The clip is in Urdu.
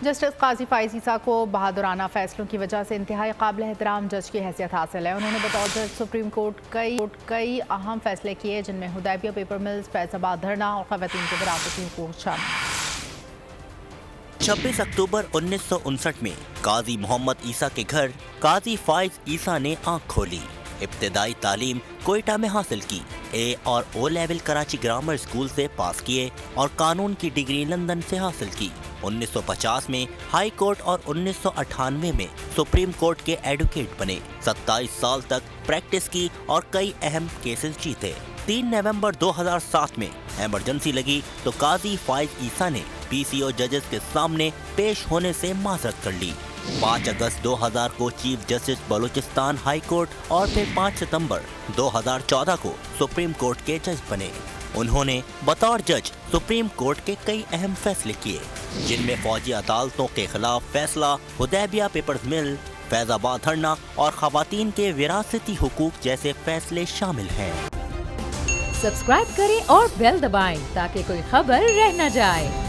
جسٹس قاضی فائز عیسیٰ کو بہادرانہ فیصلوں کی وجہ سے انتہائی قابل احترام جج کی حیثیت حاصل ہے۔ انہوں نے بطور جج سپریم کورٹ کئی اہم فیصلے کیے، جن میں حدیبیہ پیپر ملز، فیض آباد دھرنا اور خواتین کے وراثتی حقوق شامل ہیں۔ 26 اکتوبر 1959 میں قاضی محمد عیسیٰ کے گھر قاضی فائز عیسیٰ نے آنکھ کھولی۔ ابتدائی تعلیم کوئٹہ میں حاصل کی، اے اور O level Karachi grammar school سے پاس کیے اور قانون کی ڈگری لندن سے حاصل کی۔ 1950 میں ہائی کورٹ اور 1998 میں سپریم کورٹ کے ایڈوکیٹ بنے۔ 27 سال تک پریکٹس کی اور کئی اہم کیسز جیتے۔ 3 نومبر 2007 میں ایمرجنسی لگی تو قاضی فائز عیسیٰ نے پی سی او ججز کے سامنے پیش ہونے سے معذرت کر لی۔ 5 اگست 2000 کو chief justice Balochistan high court اور پھر 5 ستمبر 2014 کو سپریم کورٹ کے جج بنے۔ انہوں نے بطور جج سپریم کورٹ کے کئی اہم فیصلے کیے، جن میں فوجی عدالتوں کے خلاف فیصلہ، حدیبیہ پیپرز مل، فیض آباد دھرنا اور خواتین کے وراثتی حقوق جیسے فیصلے شامل ہیں۔ سبسکرائب کریں اور بیل دبائیں تاکہ کوئی خبر رہ نہ جائے۔